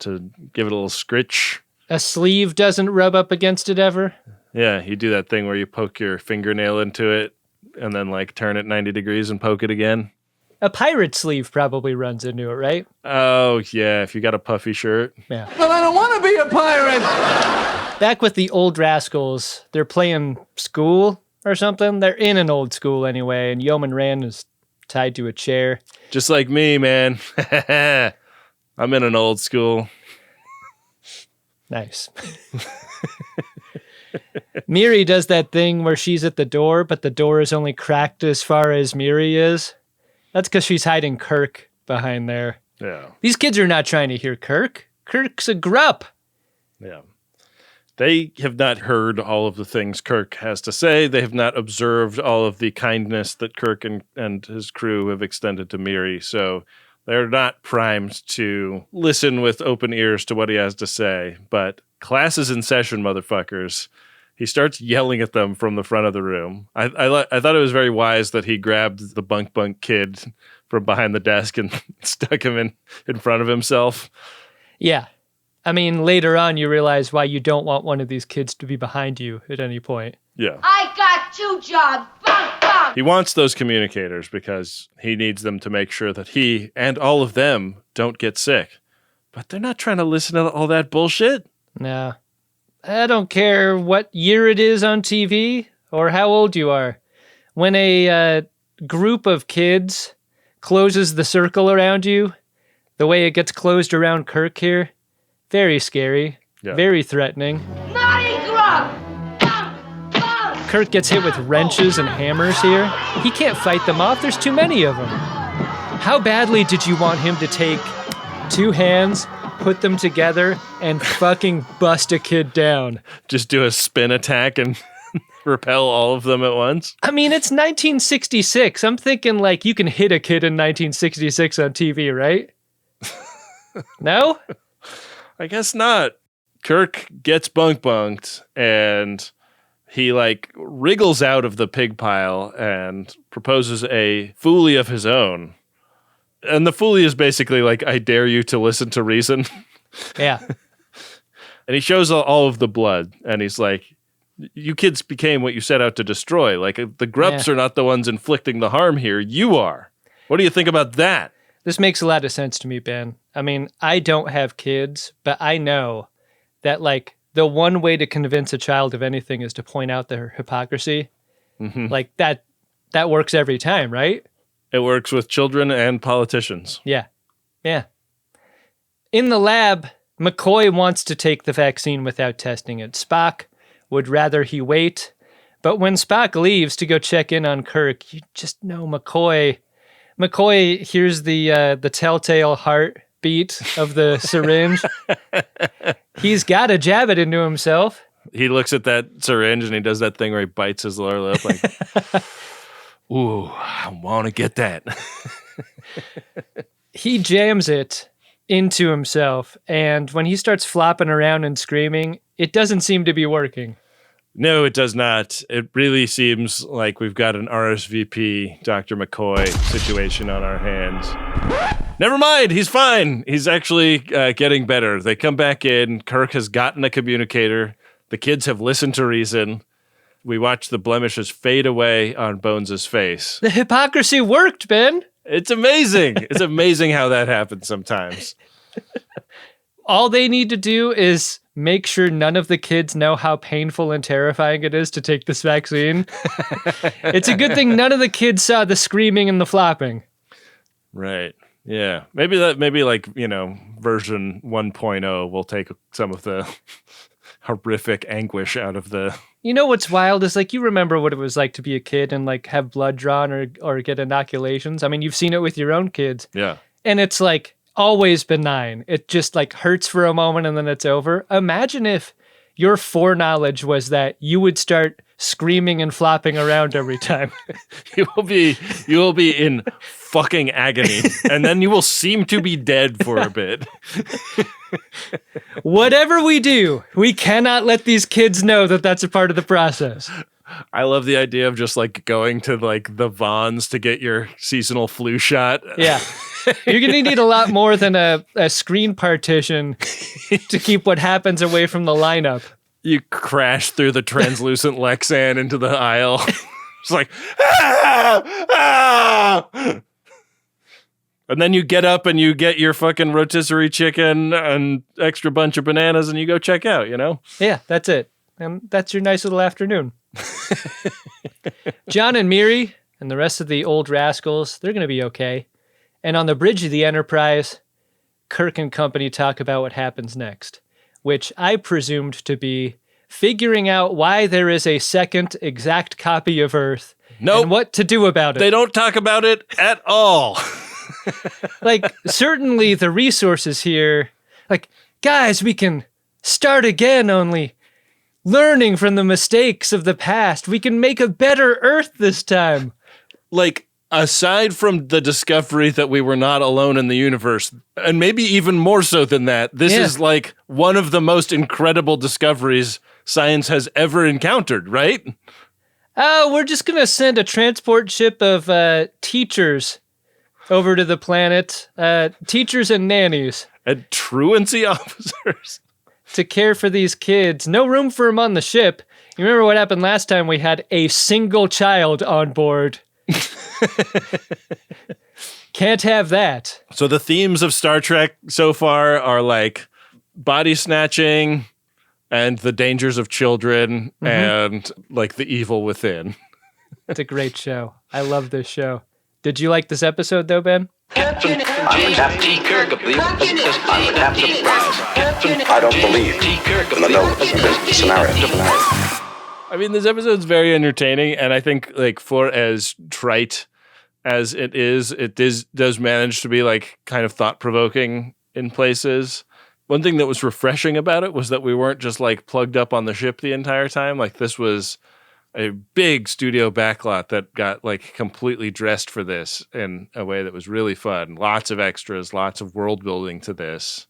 give it a little scritch. A sleeve doesn't rub up against it ever? Yeah, you do that thing where you poke your fingernail into it and then like turn it 90 degrees and poke it again. A pirate sleeve probably runs into it, right? Oh, yeah, if you got a puffy shirt. Yeah. But I don't want to be a pirate! Back with the old rascals, they're playing school or something. They're in an old school anyway, and Yeoman Rand is tied to a chair. Just like me, man. I'm in an old school. Nice. Miri does that thing where she's at the door, but the door is only cracked as far as Miri is. That's because she's hiding Kirk behind there. Yeah. These kids are not trying to hear Kirk. Kirk's a grupp. Yeah. They have not heard all of the things Kirk has to say. They have not observed all of the kindness that Kirk and his crew have extended to Miri. So they're not primed to listen with open ears to what he has to say. But class is in session, motherfuckers. He starts yelling at them from the front of the room. I thought it was very wise that he grabbed the bunk kid from behind the desk and stuck him in front of himself. Yeah. I mean, later on, you realize why you don't want one of these kids to be behind you at any point. Yeah. I got 2 jobs. Bunk, bunk. He wants those communicators because he needs them to make sure that he and all of them don't get sick. But they're not trying to listen to all that bullshit. No. I don't care what year it is on TV or how old you are. When a group of kids closes the circle around you, the way it gets closed around Kirk here, very scary, very threatening. Naughty grub! Bunk, bunk! Kirk gets hit with wrenches and hammers here. He can't fight them off. There's too many of them. How badly did you want him to take 2 hands, put them together, and fucking bust a kid down? Just do a spin attack and repel all of them at once? I mean, it's 1966. I'm thinking like you can hit a kid in 1966 on TV, right? No? I guess not. Kirk gets bunked and he like wriggles out of the pig pile and proposes a foolie of his own. And the foolie is basically like, I dare you to listen to reason. Yeah. And he shows all of the blood and he's like, you kids became what you set out to destroy. Like the grubs are not the ones inflicting the harm here. You are. What do you think about that? This makes a lot of sense to me, Ben. I mean, I don't have kids, but I know that like the one way to convince a child of anything is to point out their hypocrisy. Mm-hmm. Like that works every time, right? It works with children and politicians. Yeah. Yeah. In the lab, McCoy wants to take the vaccine without testing it. Spock would rather he wait. But when Spock leaves to go check in on Kirk, you just know McCoy hears the telltale heartbeat of the syringe. He's got to jab it into himself. He looks at that syringe and he does that thing where he bites his lower lip like, ooh, I want to get that. He jams it into himself, and when he starts flopping around and screaming, it doesn't seem to be working. No, it does not. It really seems like we've got an RSVP Dr. McCoy situation on our hands. Never mind, he's fine. He's actually getting better. They come back in. Kirk has gotten a communicator. The kids have listened to reason. We watch the blemishes fade away on Bones' face. The hypocrisy worked, Ben. It's amazing. It's amazing how that happens sometimes. All they need to do is make sure none of the kids know how painful and terrifying it is to take this vaccine. It's a good thing none of the kids saw the screaming and the flopping. Right. Yeah. Maybe like, version 1.0 will take some of the horrific anguish out of the... You know what's wild is like you remember what it was like to be a kid and like have blood drawn or get inoculations. I mean, you've seen it with your own kids. Yeah. And it's like always benign. It just like hurts for a moment and then it's over. Imagine if your foreknowledge was that you would start screaming and flopping around every time. You will be in fucking agony, and then you will seem to be dead for a bit. Whatever we do, we cannot let these kids know that that's a part of the process. I love the idea of just like going to like the Vons to get your seasonal flu shot. Yeah. You're going to need a lot more than a screen partition to keep what happens away from the lineup. You crash through the translucent Lexan into the aisle. It's like, ah! And then you get up and you get your fucking rotisserie chicken and extra bunch of bananas and you go check out, Yeah, that's it. And that's your nice little afternoon. John and Miri and the rest of the old rascals, they're going to be okay. And on the bridge of the Enterprise, Kirk and company talk about what happens next, which I presumed to be figuring out why there is a second exact copy of Earth and what to do about it. They don't talk about it at all. Like, certainly the resources here, like, guys, we can start again, only learning from the mistakes of the past. We can make a better Earth this time. Like, aside from the discovery that we were not alone in the universe, and maybe even more so than that, this is like one of the most incredible discoveries science has ever encountered, right? Oh, we're just going to send a transport ship of teachers over to the planet, teachers and nannies. And truancy officers. To care for these kids. No room for them on the ship. You remember what happened last time we had a single child on board? Can't have that. So the themes of Star Trek so far are like body snatching and the dangers of children and like the evil within. It's a great show. I love this show. Did you like this episode though, Ben? Captain James T. Kirk, I believe, I would have the prize. I don't believe in the no scenario. I mean, this episode's very entertaining, and I think like for as trite as it does manage to be like kind of thought-provoking in places. One thing that was refreshing about it was that we weren't just like plugged up on the ship the entire time. Like this was a big studio backlot that got like completely dressed for this in a way that was really fun. Lots of extras, lots of world building to this.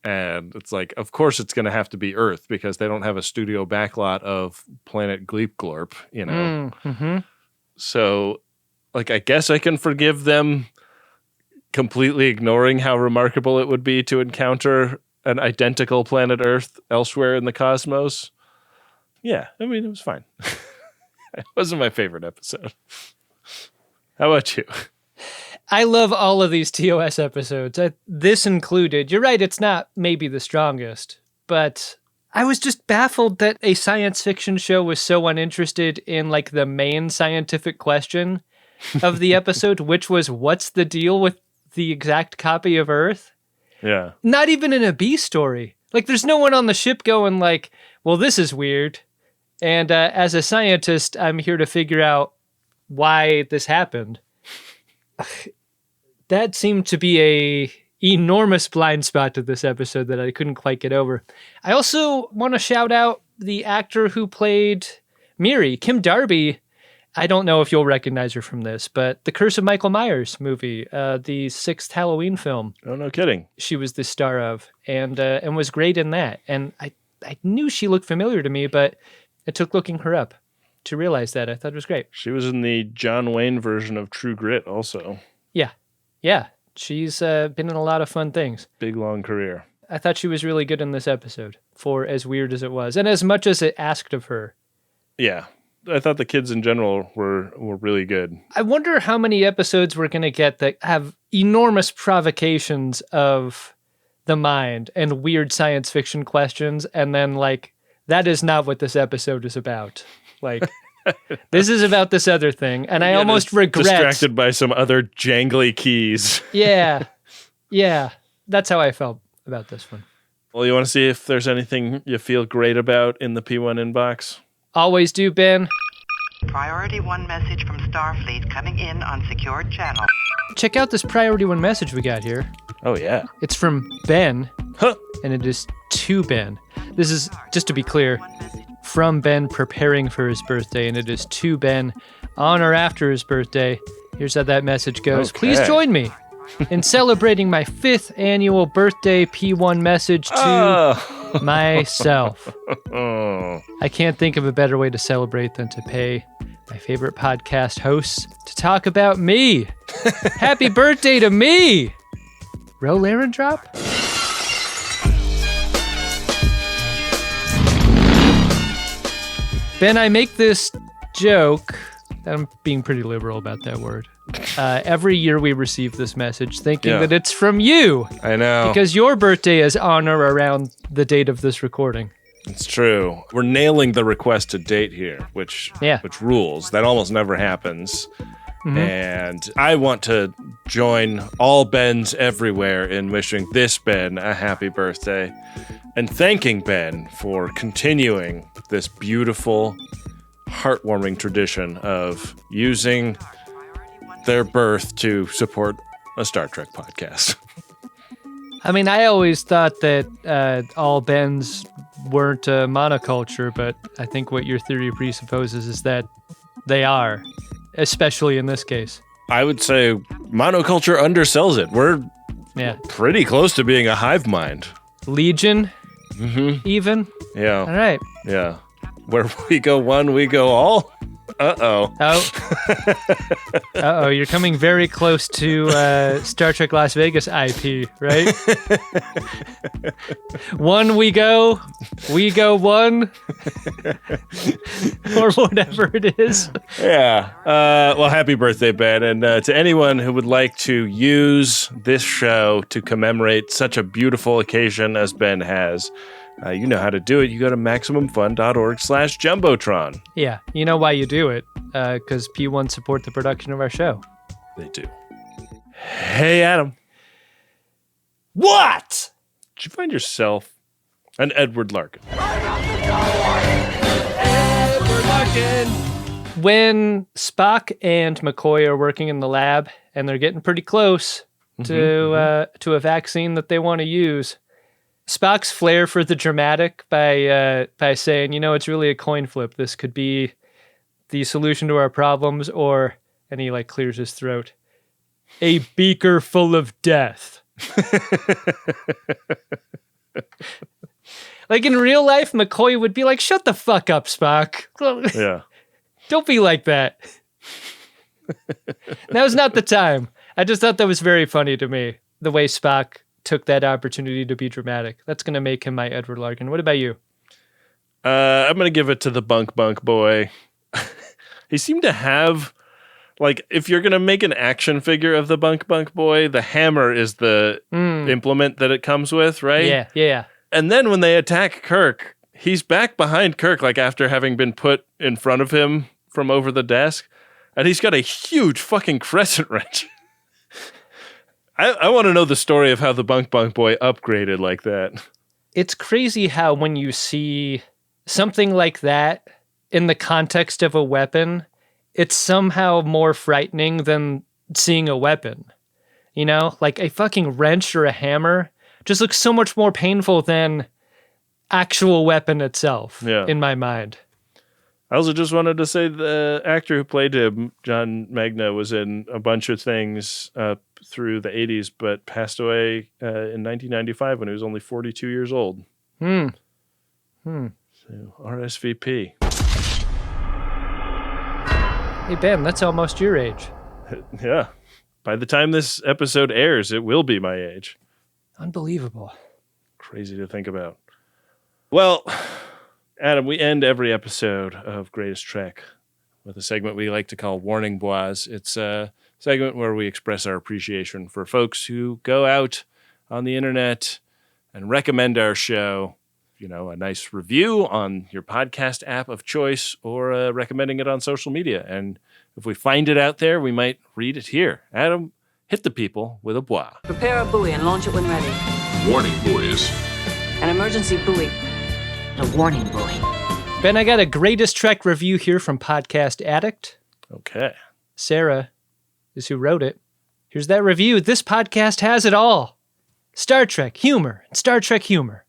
And it's like, of course it's going to have to be Earth because they don't have a studio backlot of Planet Gleep Glorp, you know? Mm-hmm. So like, I guess I can forgive them completely ignoring how remarkable it would be to encounter an identical planet Earth elsewhere in the cosmos. Yeah, I mean, it was fine. It wasn't my favorite episode. How about you? I love all of these TOS episodes. This included. You're right, it's not maybe the strongest, but I was just baffled that a science fiction show was so uninterested in like the main scientific question of the episode, which was what's the deal with the exact copy of Earth? Yeah. Not even in a B story. Like there's no one on the ship going like, well, this is weird. And as a scientist, I'm here to figure out why this happened. That seemed to be a enormous blind spot to this episode that I couldn't quite get over. I also want to shout out the actor who played Miri, Kim Darby. I don't know if you'll recognize her from this, but the Curse of Michael Myers movie, the 6th Halloween film. Oh, no kidding. She was the star of, and was great in that. And I knew she looked familiar to me, but it took looking her up to realize that. I thought it was great. She was in the John Wayne version of True Grit also. Yeah. She's been in a lot of fun things. Big, long career. I thought she was really good in this episode, for as weird as it was, and as much as it asked of her. Yeah. I thought the kids in general were really good. I wonder how many episodes we're going to get that have enormous provocations of the mind and weird science fiction questions, and then, like, that is not what this episode is about. Like, this is about this other thing, and I almost regret... Distracted by some other jangly keys. Yeah. That's how I felt about this one. Well, you want to see if there's anything you feel great about in the P1 inbox? Always do, Ben. Priority 1 message from Starfleet coming in on secured channel. Check out this Priority 1 message we got here. Oh, yeah. It's from Ben, and it is to Ben. This is, just to be clear, from Ben preparing for his birthday, and it is to Ben on or after his birthday. Here's how that message goes. Okay. Please join me in celebrating my 5th annual birthday P1 message to myself. I can't think of a better way to celebrate than to pay my favorite podcast hosts to talk about me. Happy birthday to me! Roll Aaron drop? Ben, I make this joke, I'm being pretty liberal about that word. Every year we receive this message thinking that it's from you. I know. Because your birthday is on or around the date of this recording. It's true. We're nailing the request to date here, which rules. That almost never happens. Mm-hmm. And I want to join all Bens everywhere in wishing this Ben a happy birthday and thanking Ben for continuing this beautiful, heartwarming tradition of using their birth to support a Star Trek podcast. I mean, I always thought that all Bens weren't a monoculture, but I think what your theory presupposes is that they are, especially in this case. I would say monoculture undersells it. We're pretty close to being a hive mind. Legion? Even? Yeah. All right. Yeah. Where we go one, we go all. Uh-oh. Uh-oh, you're coming very close to Star Trek Las Vegas IP, right? One we go one. Or whatever it is. Yeah. Well, happy birthday, Ben. And to anyone who would like to use this show to commemorate such a beautiful occasion as Ben has, you know how to do it. You go to MaximumFun.org/Jumbotron. Yeah, you know why you do it. Because P1 support the production of our show. They do. Hey, Adam. What? Did you find yourself an Edward Larkin? Edward again. When Spock and McCoy are working in the lab and they're getting pretty close to a vaccine that they want to use, Spock's flair for the dramatic by saying, it's really a coin flip. This could be the solution to our problems, or, and he like clears his throat, a beaker full of death. Like in real life, McCoy would be like, shut the fuck up, Spock. Yeah. Don't be like that. Now's not the time. I just thought that was very funny to me, the way Spock took that opportunity to be dramatic. That's going to make him my Edward Larkin. What about you? I'm going to give it to the bunk boy. He seemed to have, like, if you're going to make an action figure of the bunk boy, the hammer is the implement that it comes with, right? Yeah. And then when they attack Kirk, he's back behind Kirk, like after having been put in front of him from over the desk, and he's got a huge fucking crescent wrench. I want to know the story of how the bunk boy upgraded like that. It's crazy how when you see something like that in the context of a weapon, it's somehow more frightening than seeing a weapon. Like a fucking wrench or a hammer just looks so much more painful than actual weapon itself, in my mind. I also just wanted to say the actor who played him, John Magna, was in a bunch of things through the 80s, but passed away in 1995 when he was only 42 years old. So, RSVP. Hey, Ben, that's almost your age. Yeah. By the time this episode airs, it will be my age. Unbelievable. Crazy to think about. Well, Adam, we end every episode of Greatest Trek with a segment we like to call Warning Bois. It's a segment where we express our appreciation for folks who go out on the internet and recommend our show, a nice review on your podcast app of choice, or recommending it on social media. And if we find it out there, we might read it here. Adam, hit the people with a bois. Prepare a buoy and launch it when ready. Warning buoys. An emergency buoy. A warning buoy. Ben, I got a Greatest Trek review here from Podcast Addict. Okay. Sarah is who wrote it. Here's that review. This podcast has it all. Star Trek humor and Star Trek humor.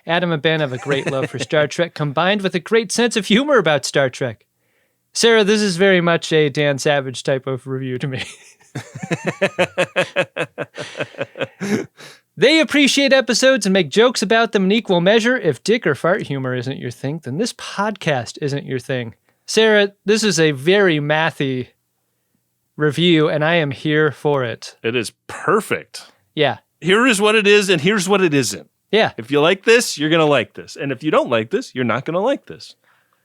Adam and Ben have a great love for Star Trek combined with a great sense of humor about Star Trek. Sarah, this is very much a Dan Savage type of review to me. They appreciate episodes and make jokes about them in equal measure. If dick or fart humor isn't your thing, then this podcast isn't your thing. Sarah, this is a very mathy review, and I am here for it. It is perfect. Yeah. Here is what it is, and here's what it isn't. Yeah. If you like this, you're going to like this. And if you don't like this, you're not going to like this.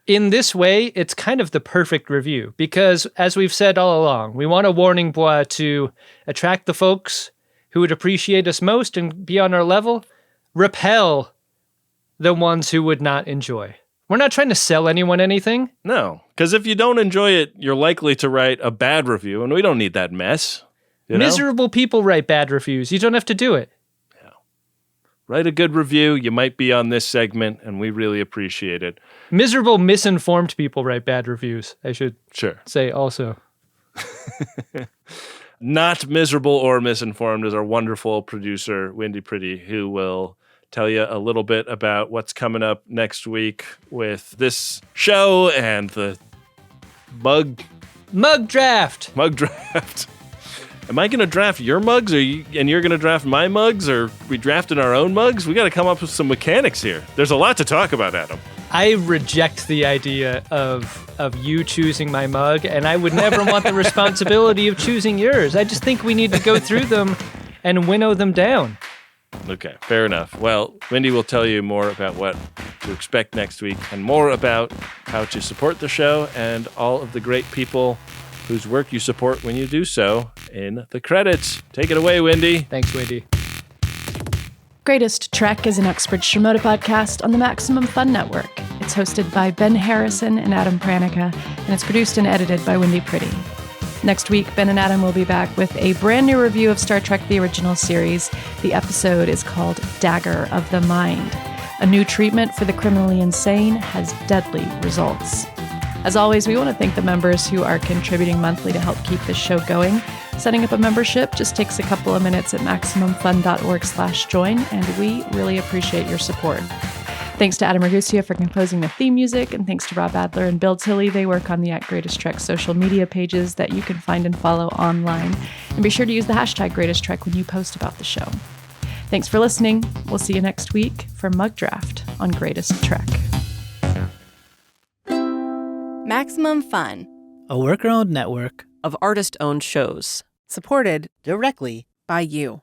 In this way, it's kind of the perfect review because, as we've said all along, we want a warning bois to attract the folks who would appreciate us most and be on our level, repel the ones who would not enjoy. We're not trying to sell anyone anything. No, because if you don't enjoy it, you're likely to write a bad review, and we don't need that mess. Miserable people write bad reviews. You don't have to do it. Yeah. Write a good review. You might be on this segment, and we really appreciate it. Miserable, misinformed people write bad reviews, I should say also. Not miserable or misinformed is our wonderful producer, Wynde Priddy, who will tell you a little bit about what's coming up next week with this show and the mug draft. Am I going to draft your mugs, and you're going to draft my mugs, or we drafting our own mugs? We got to come up with some mechanics here. There's a lot to talk about, Adam. I reject the idea of you choosing my mug, and I would never want the responsibility of choosing yours. I just think we need to go through them and winnow them down. Okay, fair enough. Well, Wynde will tell you more about what to expect next week and more about how to support the show and all of the great people whose work you support when you do so in the credits. Take it away, Wynde. Thanks, Wynde. Greatest Trek is an Oxford Shimoda podcast on the Maximum Fun Network. It's hosted by Ben Harrison and Adam Pranica, and it's produced and edited by Wynde Priddy. Next week, Ben and Adam will be back with a brand new review of Star Trek The Original Series. The episode is called Dagger of the Mind. A new treatment for the criminally insane has deadly results. As always, we want to thank the members who are contributing monthly to help keep this show going. Setting up a membership just takes a couple of minutes at MaximumFun.org/join, and we really appreciate your support. Thanks to Adam Ragusia for composing the theme music, and thanks to Rob Adler and Bill Tilley. They work on the @GreatestTrek social media pages that you can find and follow online. And be sure to use the hashtag #GreatestTrek when you post about the show. Thanks for listening. We'll see you next week for Mug Draft on Greatest Trek. Maximum Fun, a worker-owned network of artist-owned shows, supported directly by you.